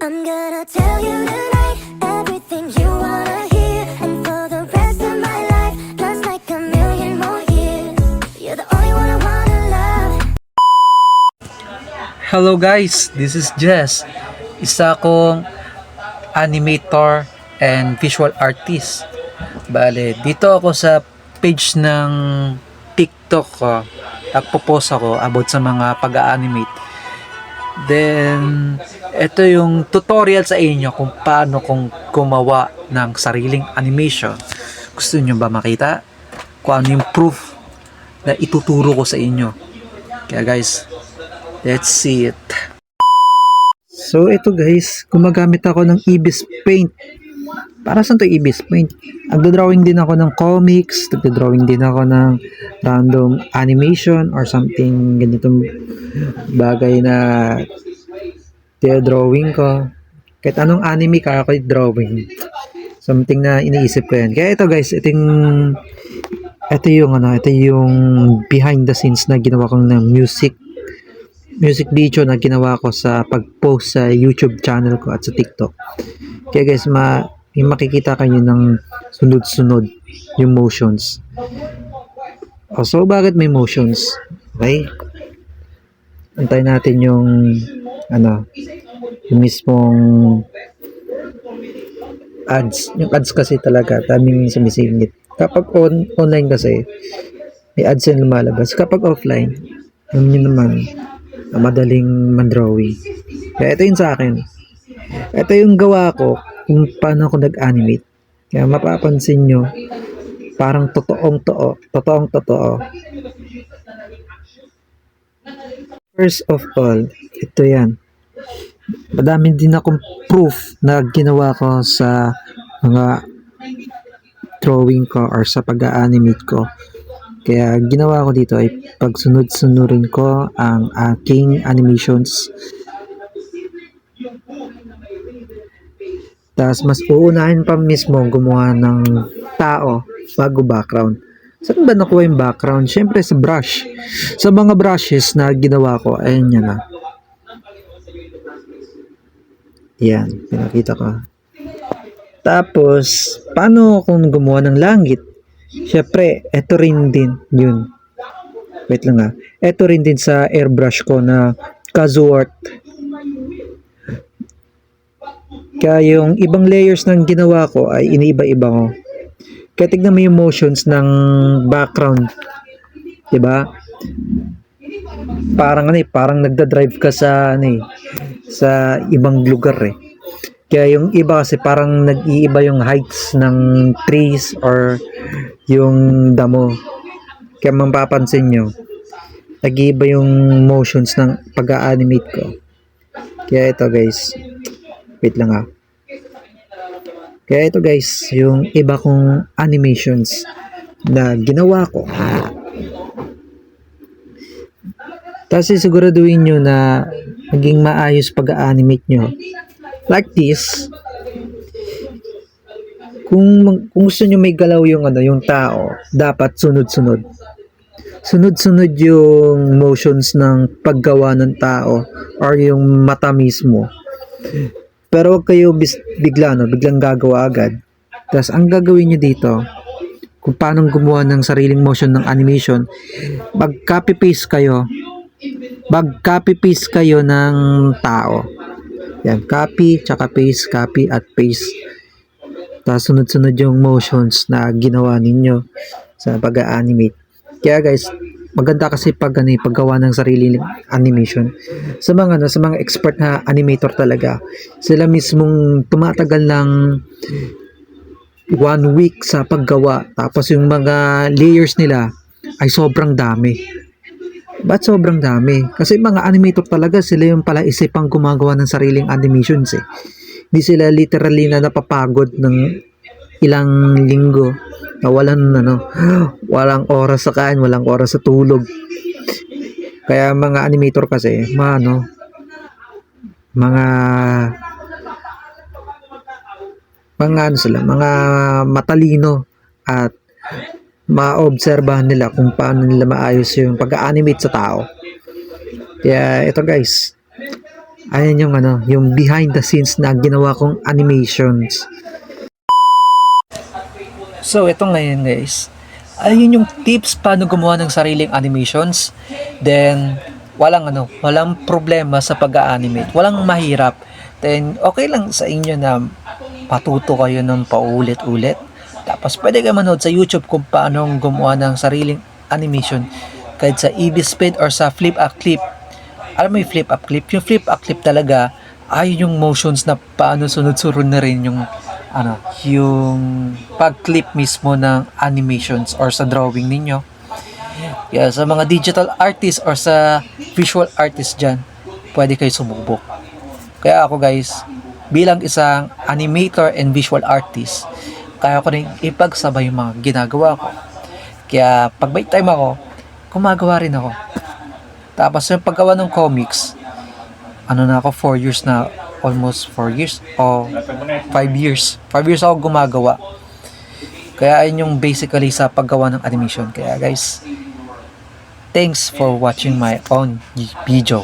I'm gonna tell you tonight everything you wanna hear, and for the rest of my life, plus like a million more years, you're the only one I wanna love. Hello guys, this is Jess. Isa akong animator and visual artist. Bale, dito ako sa page ng TikTok ko. Nagpo-post ako about sa mga pag-animate. Then, ito yung tutorial sa inyo kung paano kung gumawa ng sariling animation. Gusto nyo ba makita? Kung ano yung proof na ituturo ko sa inyo. Kaya guys, let's see it. So ito guys, gumagamit ako ng Ibis Paint. Para saan to Ibis Paint? Nagdo-drawing din ako ng comics, nagdo-drawing din ako ng random animation or something ganitong bagay na drawing ko. Kahit anong anime kaya ko drawing. Something na iniisip ko yan. Kaya ito guys, ito yung behind the scenes na ginawa kong ng music video na ginawa ko sa pag-post sa YouTube channel ko at sa TikTok. Kaya guys, may makikita kayo ng sunod-sunod yung motions. So, bakit may motions? Okay? Antayin natin yung yung mismong ads. Yung ads kasi talaga, daming sumisingit. Kapag online kasi, may ads yung lumalabas. Kapag offline, yun naman, madaling mandrawing. Kaya ito yun sa akin. Ito yung gawa ko kung paano ako nag-animate. Kaya mapapansin nyo, parang totoong totoo. First of all, ito yan. Madami din akong proof na ginawa ko sa mga drawing ko or sa pag-animate ko. Kaya ginawa ko dito ay pagsunod-sunurin ko ang aking animations. Tapos mas uunahin pa mismo gumawa ng tao bago background. Saan ba nakuha yung background? Siyempre sa brush. Sa mga brushes na ginawa ko, ayun yan na. Yan, pinakita ko. Tapos, paano kung gumawa ng langit? Siyempre, eto rin din yun. Wait lang ha. Eto rin din sa airbrush ko na Kazuart. Kaya yung ibang layers ng ginawa ko ay iniiba-iba ko. Kaya tignan mo yung motions ng background. Diba? Parang nagda-drive ka sa sa ibang lugar eh. Kaya yung iba kasi parang nag-iiba yung heights ng trees or yung damo. Kaya mapapansin nyo, nag-iiba yung motions ng pag-animate ko. Kaya ito guys, wait lang ha. Kaya ito guys, yung iba kong animations na ginawa ko. Tapos siguraduhin nyo na maging maayos pag-animate nyo. Like this. Kung gusto nyo may galaw yung yung tao, dapat sunod-sunod. Sunod-sunod yung motions ng paggawa ng tao or yung mata mismo. Pero wag kayo biglang gagawa agad. Tapos ang gagawin nyo dito, kung paano gumawa ng sariling motion ng animation, mag-copy paste kayo ng tao. Yan, copy, tsaka paste, copy at paste. Tapos sunod-sunod yung motions na ginawa ninyo sa pag-animate. Kaya guys, maganda kasi paggawa ng sariling animation. Sa mga expert na animator talaga, sila mismong tumatagal ng 1 week sa paggawa. Tapos yung mga layers nila ay sobrang dami. Ba't sobrang dami? Kasi mga animator talaga, sila yung pala isipang gumagawa ng sariling animations eh. Hindi sila literally na napapagod ng ilang linggo na walang oras sa kain, walang oras sa tulog. Kaya mga animator kasi, mga matalino at maobserbahan nila kung paano nila maayos yung pag-animate sa tao. Kaya ito guys, Ayan yung yung behind the scenes na ginawa kong animations. So, ito ngayon guys. Ayun yung tips paano gumawa ng sariling animations. Then, walang problema sa pag-animate. Walang mahirap. Then, okay lang sa inyo na patuto kayo ng paulit-ulit. Tapos, pwede kayo manood sa YouTube kung paano gumawa ng sariling animation. Kahit sa Ibispeed or sa Flip a Clip. Alam mo yung Flip a Clip? Yung Flip a Clip talaga, ay yung motions na paano sunod-sunod na rin yung yung pag-clip mismo ng animations or sa drawing ninyo. Kaya sa mga digital artists or sa visual artist dyan, pwede kayo sumubok. Kaya ako guys, bilang isang animator and visual artist, kaya ko rin ipagsabay yung mga ginagawa ko. Kaya pag may time ako, gumagawa rin ako. Tapos yung paggawa ng comics, na ako 4 years na, almost 4 years o 5 years. 5 years ako gumagawa. Kaya ayun yung basically sa paggawa ng animation. Kaya guys, thanks for watching my own video.